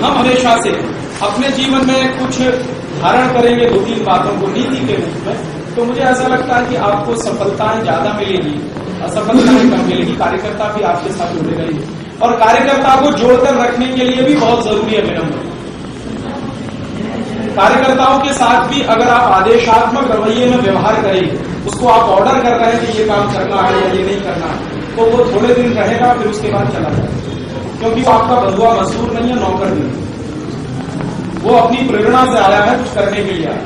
हम हमेशा से अपने जीवन में कुछ धारण करेंगे 2-3 बातों को नीति के रूप में, तो मुझे ऐसा लगता है कि आपको सफलताएं ज्यादा मिलेगी, असफलताएं कम मिलेगी। कार्यकर्ता भी आपके साथ जुड़े रहेंगे और कार्यकर्ता को जोड़कर रखने के लिए भी बहुत जरूरी है विनम्र। कार्यकर्ताओं के साथ भी अगर आप आदेशात्मक रवैये में व्यवहार करेंगे, उसको आप ऑर्डर कर रहे हैं कि ये काम करना है या ये नहीं करना है, तो वो थोड़े दिन रहेगा, फिर उसके बाद चला जाएगा, क्योंकि वो आपका बंधुआ मजदूर नहीं है, नौकर नहीं। वो अपनी प्रेरणा से आया है, कुछ करने के लिए आया,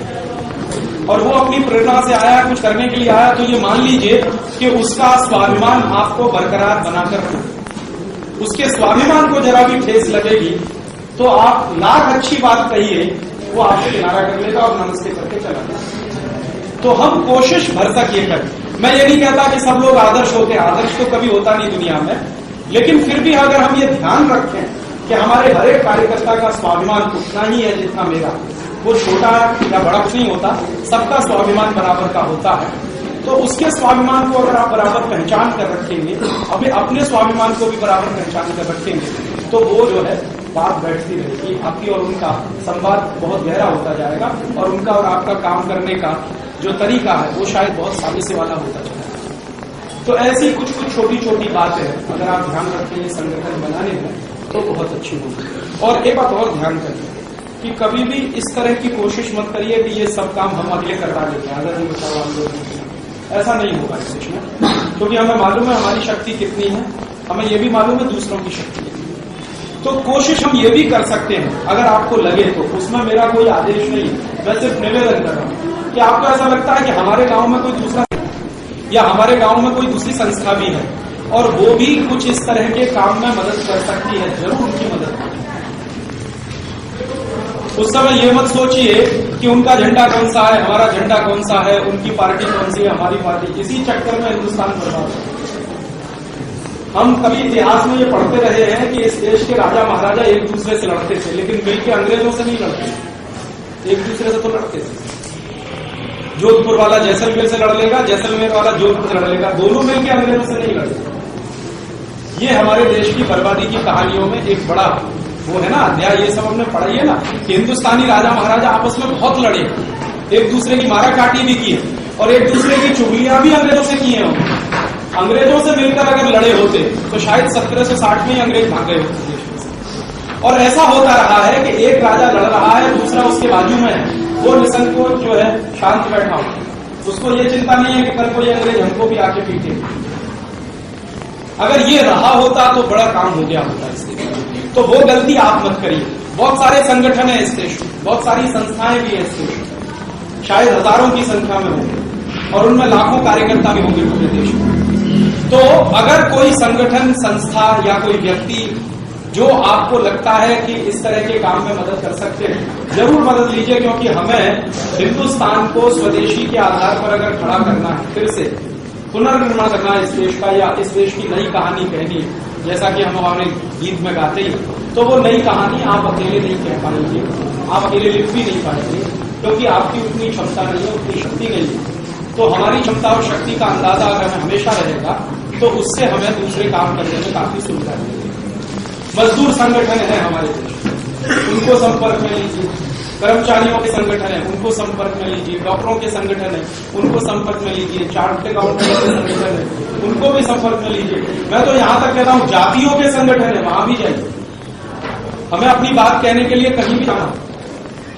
और वो अपनी प्रेरणा से आया है, कुछ करने के लिए आया, तो ये मान लीजिए कि उसका स्वाभिमान आपको बरकरार बनाकर रखो। उसके स्वाभिमान को जरा भी ठेस लगेगी तो आप लाख अच्छी बात कहिए, वो आपसे किनारा कर लेगा और नमस्ते करके चला जाएगा। तो हम कोशिश भरसक ये करें। मैं ये नहीं कहता कि सब लोग आदर्श होते हैं, आदर्श तो कभी होता नहीं दुनिया में, लेकिन फिर भी अगर हम ये ध्यान रखें कि हमारे हर एक कार्यकर्ता का स्वाभिमान उतना ही है जितना मेरा, वो छोटा या बड़ा कुछ नहीं होता, सबका स्वाभिमान बराबर का होता है, तो उसके स्वाभिमान को अगर आप बराबर पहचान कर रखेंगे, अपने स्वाभिमान को भी बराबर पहचान कर रखेंगे, तो वो जो है बात बैठती रहेगी, आपकी और उनका संवाद बहुत गहरा होता जाएगा, और उनका और आपका काम करने का जो तरीका है वो शायद बहुत सालिसे वाला होता जाएगा। तो ऐसी कुछ कुछ छोटी छोटी बातें अगर आप ध्यान रखेंगे संगठन बनाने में, तो बहुत अच्छी होगी। और एक बात और ध्यान करिए कि कभी भी इस तरह की कोशिश मत करिए कि ये सब काम हम अगले करवा लेंगे, आजादी बचाओ आंदोलन, ऐसा नहीं होगा इस देश में, क्योंकि हमें मालूम है हमारी शक्ति कितनी है, हमें ये भी मालूम है दूसरों की शक्ति कितनी है। तो कोशिश हम ये भी कर सकते हैं, अगर आपको लगे तो, उसमें मेरा कोई आदेश नहीं है, मैं सिर्फ निवेदन कर रहा हूं कि आपको ऐसा लगता है कि हमारे गांव में कोई दूसरा या हमारे गांव में कोई दूसरी संस्था भी है और वो भी कुछ इस तरह के काम में मदद कर सकती है, जरूर उनकी मदद करें। उस समय ये मत सोचिए कि उनका झंडा कौन सा है, हमारा झंडा कौन सा है, उनकी पार्टी कौन सी है, हमारी पार्टी, इसी चक्कर में हिंदुस्तान बर्बाद है। हम कभी इतिहास में ये पढ़ते रहे हैं कि इस देश के राजा महाराजा एक दूसरे से लड़ते थे, लेकिन मिलकर अंग्रेजों से नहीं लड़ते, एक दूसरे से तो लड़ते थे। जोधपुर वाला जैसलमेर से लड़ लेगा, जैसलमेर वाला जोधपुर से लड़ लेगा, दोनों मिलकर अंग्रेजों से नहीं लड़ते। ये हमारे देश की बर्बादी की कहानियों में एक बड़ा वो है ना अध्याय, ये सब हमने पढ़ा है ना कि हिंदुस्तानी राजा महाराजा आपस में बहुत लड़े, एक दूसरे की मारा काटी भी की और एक दूसरे की चुगलियां भी अंग्रेजों से की हैं। अंग्रेजों से मिलकर अगर लड़े होते तो शायद 1760 में ही अंग्रेज भाग गए होते देश में से। और ऐसा होता रहा है कि एक राजा लड़ रहा है, दूसरा उसके बाजू में है, वो निसंकोच जो है शांत बैठा हो, उसको ये चिंता नहीं है कि कल को ये अंग्रेज हमको भी आके पीटे। अगर ये रहा होता तो बड़ा काम हो गया होता इसके। तो वो गलती आप मत करिए। बहुत सारे संगठन है इस देश में, बहुत सारी संस्थाएं भी है इस देश में, शायद हजारों की संख्या में होंगे और उनमें लाखों कार्यकर्ता भी होंगे पूरे देश में। तो अगर कोई संगठन, संस्था या कोई व्यक्ति जो आपको लगता है कि इस तरह के काम में मदद कर सकते हैं, जरूर मदद लीजिए, क्योंकि हमें हिंदुस्तान को स्वदेशी के आधार पर अगर खड़ा करना है, फिर से पुनर्निर्माण करना है इस देश का, या इस देश की नई कहानी कहनी है, जैसा कि हम हमारे गीत में गाते ही, तो वो नई कहानी आप अकेले नहीं कह पाएंगे, आप अकेले लिख भी नहीं पाएंगे, क्योंकि आपकी उतनी क्षमता नहीं है, उतनी शक्ति नहीं है। तो हमारी क्षमता और शक्ति का अंदाजा अगर हमें हमेशा रहेगा तो उससे हमें दूसरे काम करने में काफी सुविधा मिलेगी। मजदूर संगठन है हमारे देश में, उनको संपर्क में लीजिए। कर्मचारियों के संगठन है, उनको संपर्क में लीजिए। डॉक्टरों के संगठन है, उनको संपर्क में लीजिए। चार्टर्ड अकाउंटेंट के संगठन है, उनको भी संपर्क में लीजिए। मैं तो यहां तक कहता हूं जातियों के संगठन है, वहां भी जाइए। हमें अपनी बात कहने के लिए कहीं भी जाना,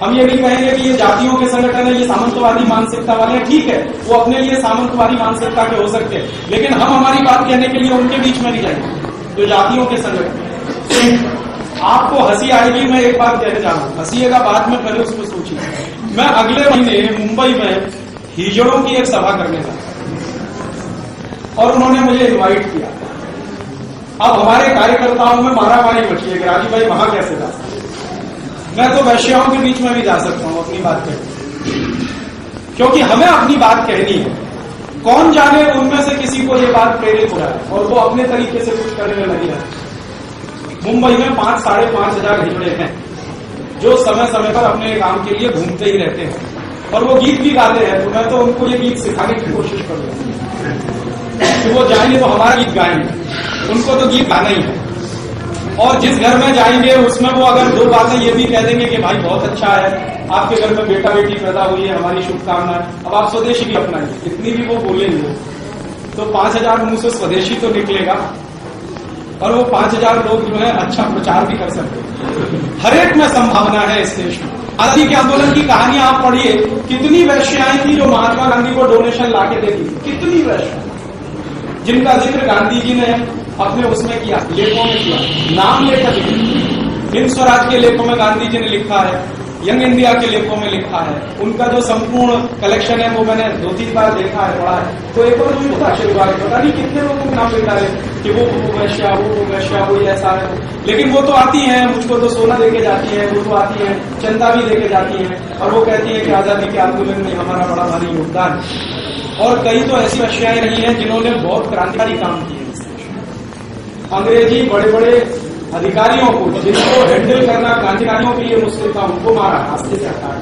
हम ये नहीं कहेंगे कि ये जातियों के संगठन है, ये सामंतवादी मानसिकता वाले हैं। ठीक है, वो अपने लिए सामंतवादी मानसिकता के हो सकते हैं, लेकिन हम हमारी बात कहने के लिए उनके बीच में नहीं जाएंगे जो जातियों के संगठन। आपको हंसी आएगी, मैं एक बात कहने जा रहा हूं, हंसीएगा बाद में, पहले उसको सोचिए। मैं अगले महीने मुंबई में हिजड़ों की एक सभा करने था और उन्होंने मुझे इनवाइट किया। अब हमारे कार्यकर्ताओं में मारामारी मची है कि राजू भाई वहां कैसे जा सकते। मैं तो वैश्याओं के बीच में भी जा सकता हूं अपनी बात कहने, क्योंकि हमें अपनी बात कहनी है। कौन जाने उनमें से किसी को ये बात प्रेरित हो रहा है और वो अपने तरीके से कुछ करने में लगी है। मुंबई में 5-5.5 हजार हिजड़े हैं जो समय समय पर अपने काम के लिए घूमते ही रहते हैं और वो गीत भी गाते हैं। तो मैं तो उनको ये गीत सिखाने की कोशिश करूंगा कि वो जाएंगे तो हमारा गीत गाएंगे, उनको तो गीत गाना ही है। और जिस घर में जाएंगे उसमें वो अगर दो बातें ये भी कह देंगे कि भाई बहुत अच्छा है, आपके घर में बेटा बेटी पैदा हुई है, हमारी शुभकामनाएं, अब आप स्वदेशी भी अपनाइए, इतनी भी वो बोलेंगे तो 5000 मुंह से स्वदेशी तो निकलेगा और वो 5000 लोग जो है अच्छा प्रचार भी कर सकते हैं। हर एक में संभावना है इस देश में। आजादी के आंदोलन की कहानियां आप पढ़िए, कितनी वेश्याएं थी जो महात्मा गांधी को डोनेशन लाके देती, कितनी वेश्याएं जिनका जिक्र गांधी जी ने अपने उसमें किया, लेखों में किया, नाम लेकर हिंद स्वराज के लेखों में गांधी जी ने लिखा है, यंग इंडिया के लेखों में लिखा है, उनका जो संपूर्ण कलेक्शन है वो मैंने 2-3 बार देखा है, पढ़ा है, तो एक बार मुझे बहुत आश्चर्य हुआ, पता नहीं कितने लोगों के नाम लिखा है कि वो वैश्या, वो वैश्या, वो ऐसा है, लेकिन वो तो आती है, मुझको तो सोना देके जाती है, वो तो आती है, चंदा भी देके जाती है और वो कहती है कि आजादी के आंदोलन में हमारा बड़ा भारी योगदान है। और कई तो ऐसी वैश्याएं रही हैं जिन्होंने बहुत क्रांतिकारी काम किए। अंग्रेजी बड़े बड़े अधिकारियों को जिनको हैंडल करना क्रांतिकारियों के लिए मुश्किल था, उनको मारा, रास्ते से हटाया।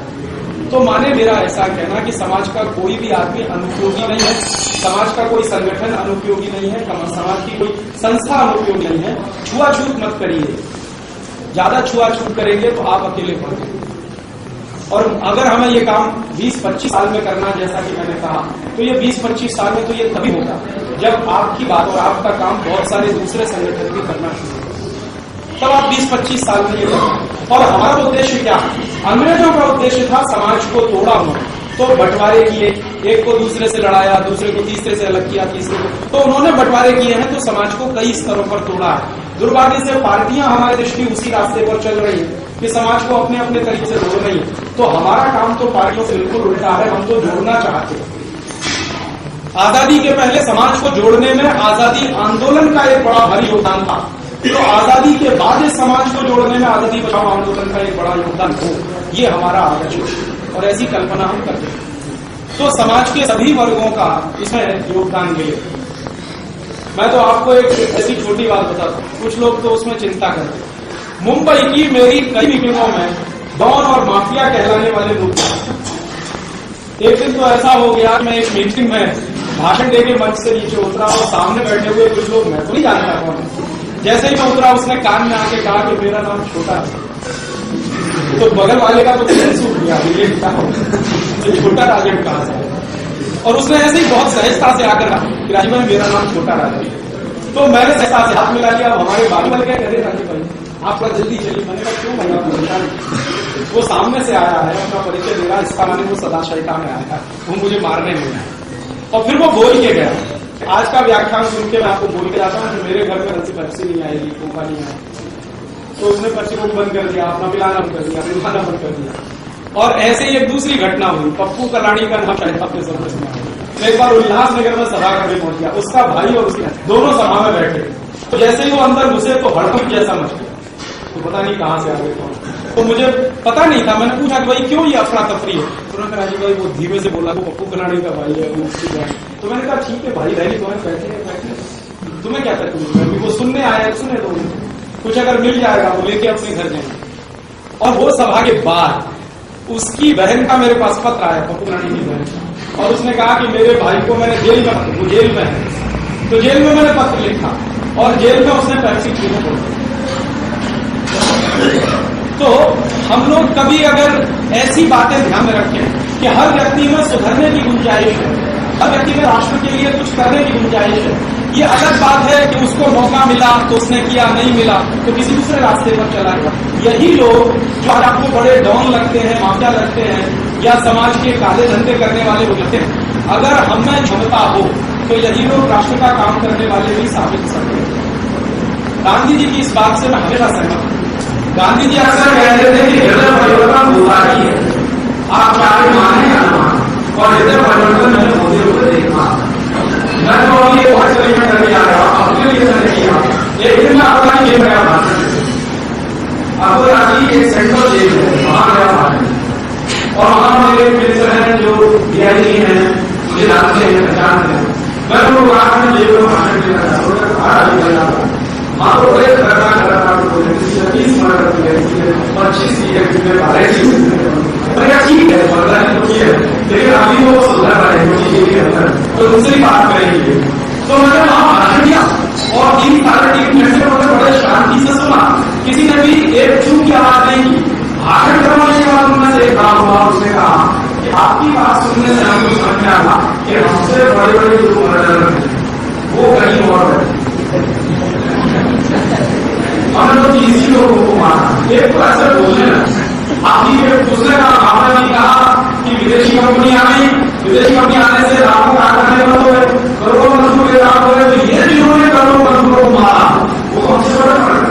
तो माने मेरा ऐसा कहना कि समाज का कोई भी आदमी अनुपयोगी नहीं है, समाज का कोई संगठन अनुपयोगी नहीं है, समाज की कोई संस्था अनुपयोगी नहीं है। छुआछूत मत करिए, ज्यादा छुआछूत करेंगे तो आप अकेले पड़ जाएंगे। और अगर हमें ये काम 20-25 साल में करना, जैसा कि मैंने कहा, तो ये 20-25 साल में तो ये तभी होगा जब आपकी बात और आपका काम बहुत सारे दूसरे संगठन भी करना शुरू होगा, तब आप 20-25 साल में ये करेंगे। और हमारा उद्देश्य क्या? अंग्रेजों का उद्देश्य था समाज को तोड़ा हो, तो बंटवारे किए, एक को दूसरे से लड़ाया, दूसरे को तीसरे से अलग किया, तीसरे को, तो उन्होंने बंटवारे किए हैं, तो समाज को कई स्तरों पर तोड़ा है। दुर्भाग्य से पार्टियां हमारे दृष्टि उसी रास्ते पर चल रही है कि समाज को अपने अपने तरीके से जोड़ रही है। तो हमारा काम तो पार्टियों से बिल्कुल उल्टा है, हम तो जोड़ना चाहते हैं। आजादी के पहले समाज को जोड़ने में आजादी आंदोलन का एक बड़ा भारी योगदान था, तो आजादी के बाद इस समाज को जोड़ने में आजादी बचाओ आंदोलन का एक बड़ा योगदान हो, ये हमारा आदर्श है और ऐसी कल्पना हम करते हैं। तो समाज के सभी वर्गों का इसमें योगदान मिले। मैं तो आपको एक ऐसी छोटी बात बताता हूँ, कुछ लोग तो उसमें चिंता करते हैं। मुंबई की मेरी कई मीटिंगों में डॉन और माफिया कहलाने वाले लोग, एक दिन तो ऐसा हो गया, मैं एक मीटिंग में भाषण देके मंच से नीचे उतरा और सामने बैठे हुए कुछ लोग, मैं तो नहीं जानता कौन, जैसे ही मैं उतरा उसने कान में आके कहा कि मेरा नाम छोटा है, तो बगल वाले का तो सूख गया, ये छोटा राजन कहां से है? और उसने ऐसे ही बहुत सहजता से आकर कहा कि राजीव भाई मेरा नाम छोटा राजन है। तो मैंने सहजता से हाथ मिला लिया, हमारे बाजू वाले क्या कह रहे राजीव भाई आपका जल्दी चलिए, मैंने कहा क्यों भाई आप, वो सामने से आया है, अपना परिचय दे रहा, इसका माने वो सदा शैता में आया है, वो मुझे मारने नहीं आया। और फिर वो बोल के गया, आज का व्याख्यान सुन के मैं आपको बोल के जाता हूँ कि मेरे घर में पर्ची नहीं आएगी, कोका नहीं आएगी। तो उसने पर्ची को बंद कर दिया, अपना मिलाना बंद कर दिया, मिलाना बंद कर दिया। और ऐसे ही एक दूसरी घटना हुई, पप्पू कलाड़ी का नाम शायद अपने सर्विस में आया। एक बार उल्लासनगर में सभा करने पहुंच गया, उसका भाई और उसकी दोनों सभा में बैठे, तो जैसे ही वो अंदर घुसे तो हड़कंप जैसा मच गया, तो पता नहीं कहां से आ गए कौन। तो मुझे पता नहीं था, मैंने पूछा कि भाई क्यों ये अफरा तफरी है? तुरंत राजीव भाई वो धीमे से बोला वो पप्पू कलाड़ी का भाई है, वो उसकी भाई। तो मैंने कहा ठीक है भाई, रैली तुम्हें बैठे तुम्हें क्या तकलीफ है? वो सुनने आया, सुने तो कुछ अगर मिल जाएगा वो लेके अपने घर जाएंगे। और वो सभा के बाद उसकी बहन का मेरे पास पत्र आया, पप्पू कलाड़ी की बहन, और उसने कहा कि मेरे भाई को मैंने जेल में, वो जेल में है, तो जेल में मैंने पत्र लिखा और जेल में उसने पैप्सी पीने पड़ा। तो हम लोग कभी अगर ऐसी बातें ध्यान में रखें कि हर व्यक्ति में सुधरने की गुंजाइश है, हर व्यक्ति में राष्ट्र के लिए कुछ करने की गुंजाइश है, ये अलग बात है कि उसको मौका मिला तो उसने किया, नहीं मिला तो किसी दूसरे रास्ते पर चला गया। यही लोग जो आज आपको बड़े डॉन लगते हैं, माफिया लगते हैं, या समाज के काले धंधे करने वाले लोग लगते हैं, अगर हमें क्षमता हो तो यही लोग राष्ट्र का काम करने वाले भी साबित हो सकते हैं। गांधी जी की इस बात से मैं हमेशा सहमत हूं। गांधी जी अक्सर कहते थे कि हृदय परिवर्तन होता ही है, आप चाहे माने या ना माने, और हृदय परिवर्तन मैंने होते हुए देखा। मैं तो अभी एक बहुत करीब में करके आ रहा हूँ, अपने लिए मैंने किया। एक दिन मैं अपना ही जेल गया भाषण, अब रांची एक सेंट्रल जेल है, वहां गया भाषण, और वहां मेरे मित्र हैं जो डीआईजी हैं, मुझे जानते हैं, पहचानते हैं। मैं उनको कहा मैं जेल में भाषण दे रहा था, माँ को बड़े करना 30 मर्डर किए, 25 किए, ठीक है, लेकिन अभी वो सुधर रहे हैं, तो दूसरी बात करेंगे। तो मैंने वहां भाषण दिया और 3 साल 3 घंटे बड़े बड़े शांति से सुना, किसी ने भी एक चूक की आवाज नहीं की। भाषण करवाने के बाद उनमें से एक काम हुआ, उसने कहा कि आपकी बात सुनने से हमको समझ में आया कि हमसे बड़े बड़े जो मर्डर हैं वो कहीं और है। हमने तो 30 लोगों को मारा। एक तो ऐसे बोलने लगा, दूसरे का भावना ने कहा कि विदेशी कंपनी आई, विदेशी कंपनी आने से लाखों कारखाने बंद हुए, करोड़ों मजदूर बेकार हुए, तो ये जिन्होंने करोड़ों मजदूरों को मारा वो हमसे बड़ा फर्क।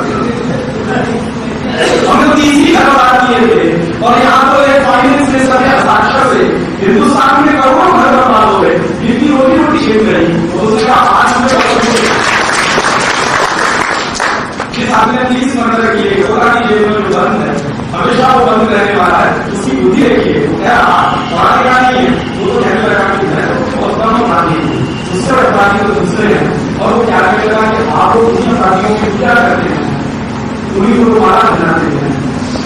हमने तीसरी बात किए थे और यहाँ तो एक फाइनेंस मिनिस्टर के हस्ताक्षर से हिंदुस्तान में करोड़ों घर बर्बाद हो गए, जिनकी रोटी रोटी छिप गई। दूसरे का जिस आदमी ने 30 मर्डर किए, 16 की जेल में जो बंद है, हमेशा वो बंद रहने वाला है। उसकी बुद्धि देखिए, क्या पढ़ा नहीं है, वो तो कहने लगा कि मैं बहुत कम अपराधी हूँ, दूसरे अपराधी तो दूसरे हैं। और वो क्या कहेगा कि आप लोग उन्हीं अपराधियों की पूजा करते हैं, उन्हीं को दोबारा बनाते हैं,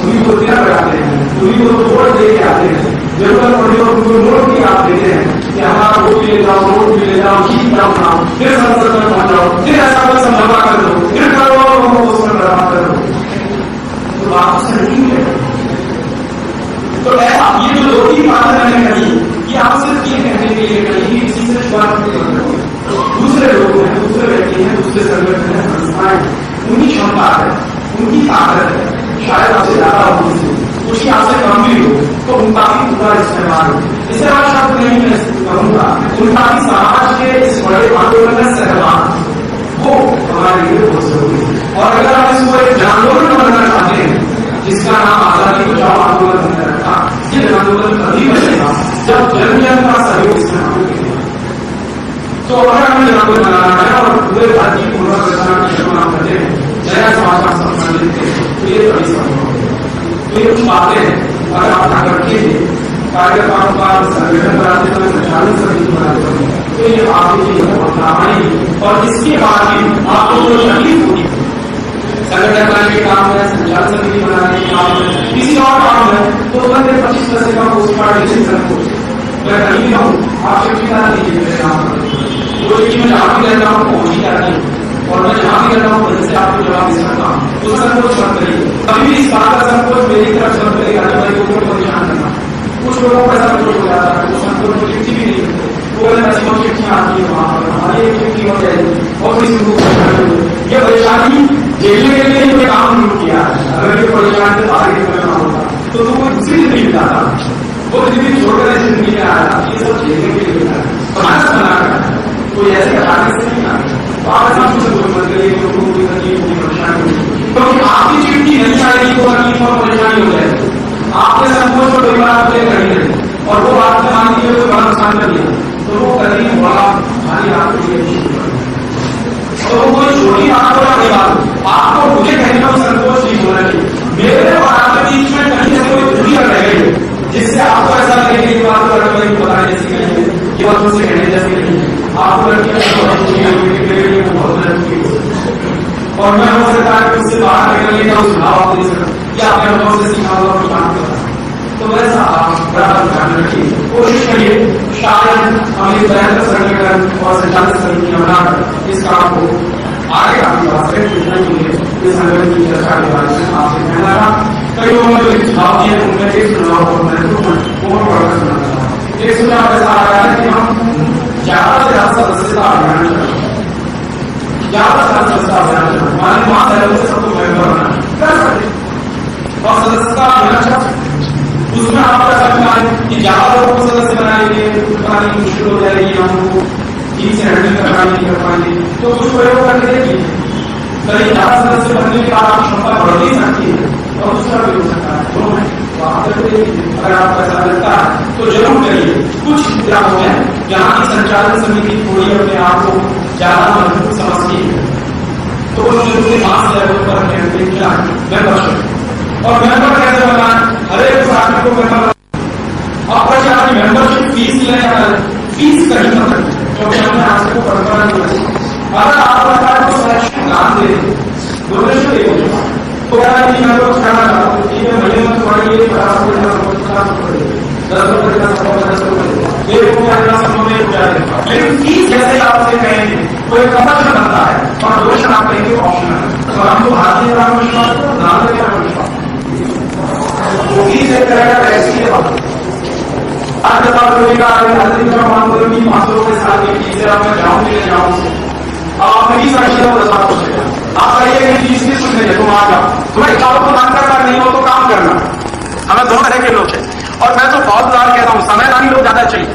उन्हीं को दिया लगाते हैं, उन्हीं को वोट दे के आते हैं, जरूरत पड़ी और उनको नोट भी आप देते हैं कि हमारा वोट ले जाओ, वोट भी ले जाओ, जीत जाओ, बनाओ, फिर संसद में पहुंच जाओ, फिर ऐसा कोई समझौता कर दो, फिर करो उसमें बर्बाद कर दो। तो बात सही है। तो ऐसा ये जो 2-3 बातें मैंने कही, ये आप सिर्फ ये कहने के लिए कही कि किसी से बात दूसरे लोग हैं, दूसरे व्यक्ति हैं, दूसरे संगठन है, संस्थाएं, उनकी क्षमता है, उनकी ताकत है, शायद आपसे ज्यादा हो, कुछ आपसे कम भी हो, तो उनका भी पूरा इस्तेमाल हो। इसे आप शब्द नहीं मैं कहूंगा, उनका भी समाज के इस बड़े आंदोलन में सहभाग वो हमारे लिए बहुत जरूरी है। और अगर आप इसको एक आंदोलन बनना चाहते हैं जिसका नाम आजादी बचाओ आंदोलन हमने रखा, ये आंदोलन तभी बनेगा जब जन जन का सहयोग इसमें होगा। तो अगर हमें आंदोलन बनाना है और पूरे राज्य की पुनर्रचना की शुरुआत करते हैं, नया समाज का सपना लेते हैं, तो ये तभी संभव है। तो ये कुछ बातें अगर आप ना करके कार्यक्रम का संगठन बनाते समय, संचालन समिति बनाते समय, तो ये आपकी चीज और इसके बाद भी आपको जो तकलीफ होगी, संगठन बनाने के काम है, संचालन समिति बनाने के काम है, किसी और काम है, तो 25% का पोस्ट कार्ड मैं कहीं भी हूँ, आप चिट्ठीदार लीजिए मेरे काम करते, वो चिट्ठी में जहाँ भी रहता हूँ पहुंची जाती है और मैं जहाँ भी रहता हूँ वैसे आपको जवाब दे सकता हूँ। तो संकोच मत करिए, कभी भी इस बात का संकोच मेरी तरफ से मत करिएगा को परेशान करना। कुछ लोगों को ऐसा संकोच हो जाता है, वो संकोच को चिट्ठी भी नहीं करते, वो ऐसी बहुत चिट्ठियाँ आती है वहाँ पर, हमारी एक चिट्ठी हो जाएगी और किसी को ये परेशानी झेलने के लिए ये काम नहीं किया है। अगर ये परेशानी से आगे करना होता तो वो दूसरी जिंदगी बिताता, वो जिंदगी छोड़कर जिंदगी में आया, ये सब झेलने के लिए समाज बनाकर कोई ऐसे अचानक से नहीं आता। तो आप ऐसा कुछ मत करिए लोगों की तकलीफ की परेशानी होगी, क्योंकि आपकी चिट्ठी नहीं आएगी तो तकलीफ और परेशानी हो जाएगी। आपने संकोच को परिवार आप ले करेंगे और वो आपने मान लीजिए तो बड़ा नुकसान कर लिया, तो वो तकलीफ बड़ा भारी आपके लिए। तो कोई छोटी बात हो या बात, आपको मुझे कहने का संकोच नहीं होना चाहिए। मेरे और आपके बीच में कहीं से कोई दूरी रह गई जिससे आपको ऐसा लगे कि बात को लड़के को बताने जैसी नहीं है, ये बात मुझसे कहने जैसी नहीं है। आपको लड़कियां और मैं हो सकता है उससे बाहर निकलने का सुझाव दे सकता या अपने अनुभव से सीखा हुआ काम करता। तो वैसा आप बड़ा ध्यान रखिए, कोशिश करिए शायद हम एक बेहतर संगठन और संचालन समिति बनाकर इस काम को आगे काफी वास्तविक के लिए इस संगठन की चर्चा के बारे में आपसे कहना था। कई लोगों ने जो सुझाव दिए उनमें एक सुझाव और महत्वपूर्ण और बढ़कर सुनाना था। एक सुझाव ऐसा आ रहा है कि हम ज्यादा से ज्यादा सदस्यता अभियान चलाएं, ज्यादा से ज्यादा सदस्यता अभियान चलाएं, हमारे महाशैलों से सबको मेंबर बनाना कर सकते और सदस्यता अभियान चला सकते। उसमें आप कर सकते हैं कि ज्यादा लोगों को सदस्य बनाएंगे, बनाने मुश्किल हो जाएगी, हमको ठीक से हैंडल कर पाएंगे नहीं कर पाएंगे, तो कुछ प्रयोग करके देखिए। कहीं ज्यादा सदस्य बनने के बाद आपकी क्षमता बढ़ ही सकती है और दूसरा भी हो सकता है, दोनों है। तो आप करके देखिए, अगर आपको ऐसा लगता है तो जरूर करिए। कुछ ग्रामों में जहाँ की संचालन समिति थोड़ी अपने आप को ज्यादा मजबूत समझती है, तो उन्होंने मास लेवल पर कैंपेन किया मेंबरशिप। और मेंबर कैसे बनाए, हर एक साथी को मेंबर आप आपकी मेंबरशिप फीस लेना, फीस कहीं मत रखें, क्योंकि हमने आज को परंपरा नहीं रखी। अगर आप सरकार को शैक्षिक दान दे डोनेशन दे तो क्या है कि मैं तो कहना चाहता हूँ कि महीने में तुम्हारी ये 50 रुपये का 10 रुपये का 10 रुपये 1 रुपया का संभव नहीं हो जाएगा। लेकिन फीस जैसे आपसे कहेंगे कोई कमर्शियल बनता है और डोनेशन आप कहेंगे ऑप्शनल, और हमको भारतीय राम विश्वास नागरिक राम विश्वास एक तरह का ऐसी है बात आज मानोगी 500 के साथ मैं जाऊंगी नहीं जाऊंगी आप नहीं समझिए आप कहिए कि चीज भी सुनने तुम आ जाओ तुम्हें चाहो तो दान करना नहीं हो तो काम करना हमें दो तरह के लोग हैं और मैं तो फौजदार कह रहा हूँ समयदानी लोग ज्यादा चाहिए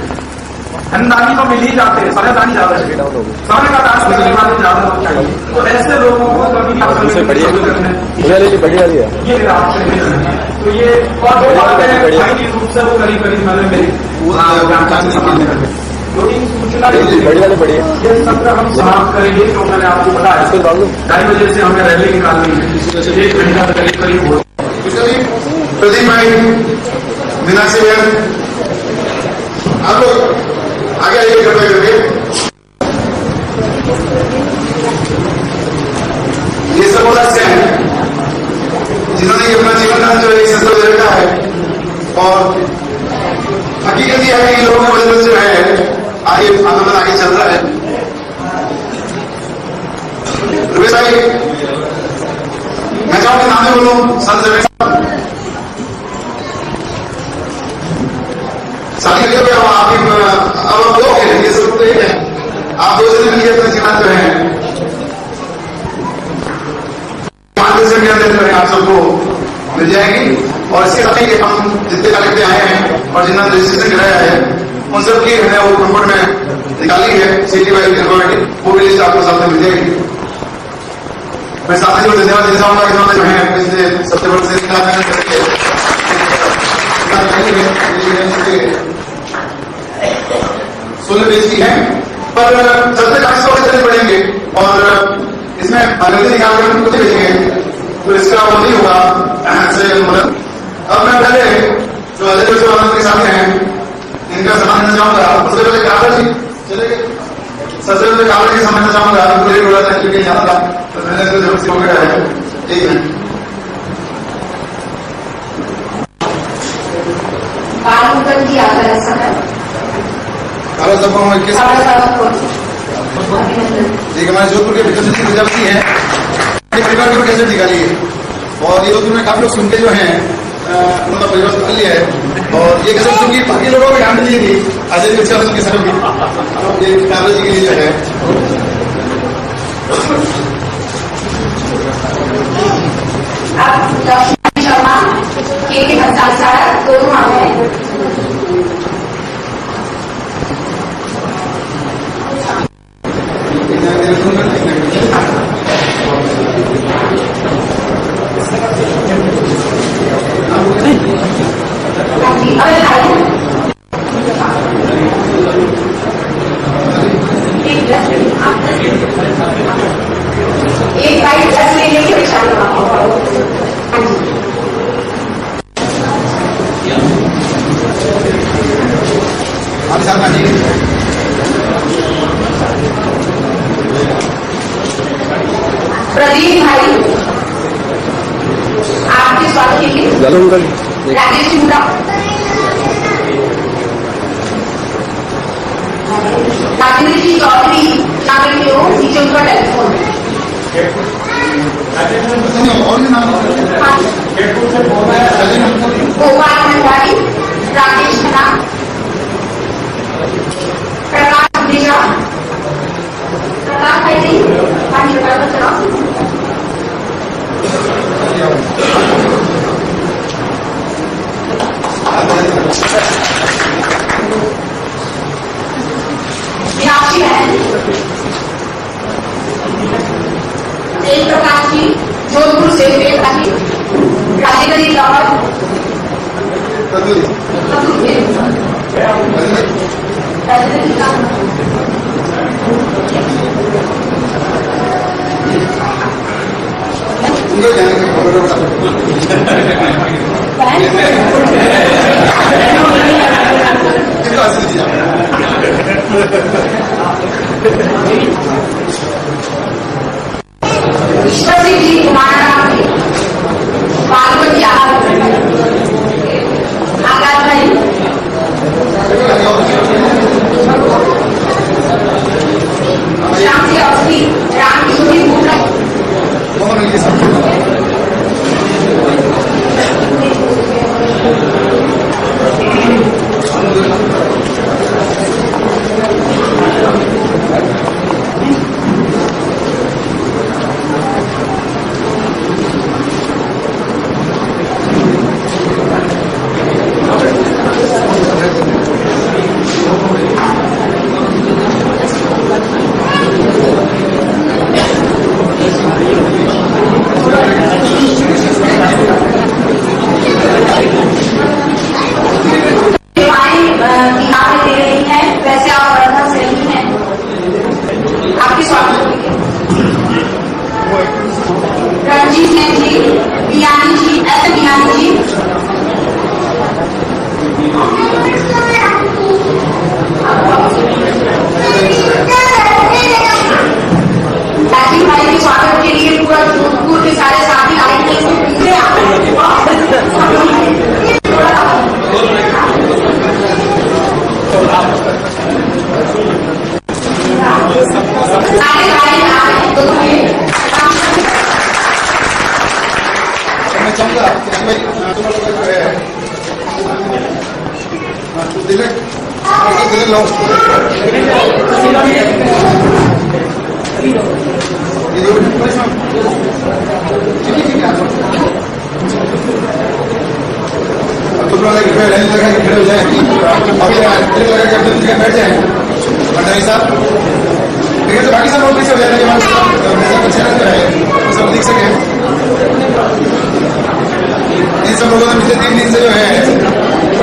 धनदानी तो मिल ही जाते हैं समयदानी ज्यादा चाहिए समय का दान करने वाले ज्यादा लोग चाहिए तो ऐसे लोगों को कभी बढ़िया ये तो ये और दो बातें रूप से वो करीब करीब मैंने मेरी सूचना ये सत्र हम समाप्त करेंगे जो मैंने आपको बताया 2:30 बजे से हमें रैली निकालनी है 1 घंटा करीब करीब हो प्रदीप भाई मीनाक्षी बहन आप लोग आगे आइए कृपया करके ये सब वो लक्ष्य हैं जिन्होंने अपना जीवन जो है संस्था दे रखा है और हकीकत यह है कि लोगों के वजह जो है आगे आंदोलन आगे चल रहा है। रमेश भाई मैं चाहूंगा नाम बोलूं संत रमेश शादी करके आप दो हैं ये सब तो एक है आप 2 जने मिलिए अपने जीवन जो है 5 दिन के अंदर आप सबको मिल जाएगी और इसके साथ ही हम जितने कलेक्टर आए हैं और जिन्होंने रजिस्ट्रेशन कराया है उन सबकी हमने वो रिपोर्ट में निकाली है सिटी वाइज कमेटी वो भी लिस्ट आपको साथ में मिल जाएगी। मैं साथ ही धन्यवाद देना चाहूंगा इन्होंने जो है पिछले सितंबर से 16 पेज की है पर जब तक 800 चलने पड़ेंगे और इसमें अंग्रेजी निकाल कर कुछ भेजेंगे तो इसका वो नहीं होगा। अब मैं पहले जो अजय जो आनंद के साथ हैं इनका सम्मान करना चाहूंगा। सबसे पहले काबर जी चले गए सबसे पहले काबर जी सम्मान करना चाहूंगा मुझे बोला था क्योंकि जाना था तो मैंने इसको जरूर से होकर आया 1 मिनट देखिए हमारे जोधपुर के विकसित विद्यार्थी हैं परिवार की कैसे निकाली है और ये जोधपुर में काफी लोग सुन के जो है उनका परिवार कर लिया है और ये कैसे सुन की बाकी लोगों को ध्यान दी थी अजय की अच्छा के सर भी ये काबरा जी के लिए जो है शर्मा के दोनों आ गए एक गाइड 10 लेने की परेशान प्रदीप भाई आपके स्वागत के लिए राजेश मुंडा राजेंद्र जी चौधरी नागर के हो नीचे उनका टेलीफोन गोपाल भंडारी राकेश खन्ना प्रकाश मिश्रा प्रकाश भाई जी पानी का चलाओ मीनाक्षी बहन तेज प्रकाश जी जोधपुर से राजेंद्र लाहौर ईश्वर सिंह जी कुमार पार्वती आकाश भाई श्याम जी अवस्थी राम किशोरी चाहूंगा कि भाई तुम लोग का जो है दिल्ली लो तुम लोग लाइन लगा के खड़े हो जाए अभी लगा के अपने जगह बैठ जाए भंडारी साहब देखिए तो बाकी सब लोग कैसे हो जाते हैं चैनल पर है सब देख सके इन सब लोगों ने पिछले 3 दिन से जो है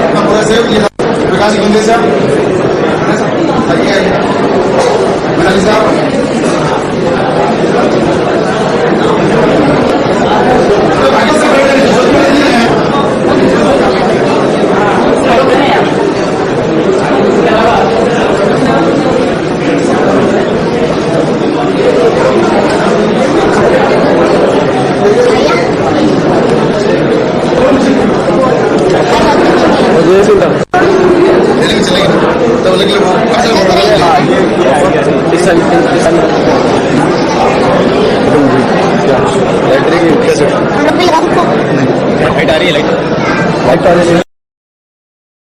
अपना पूरा सहयोग किया प्रकाश गुंदे साहब भंडारी साहब बाकी सब लाइट आ रही है लाइट आ रही है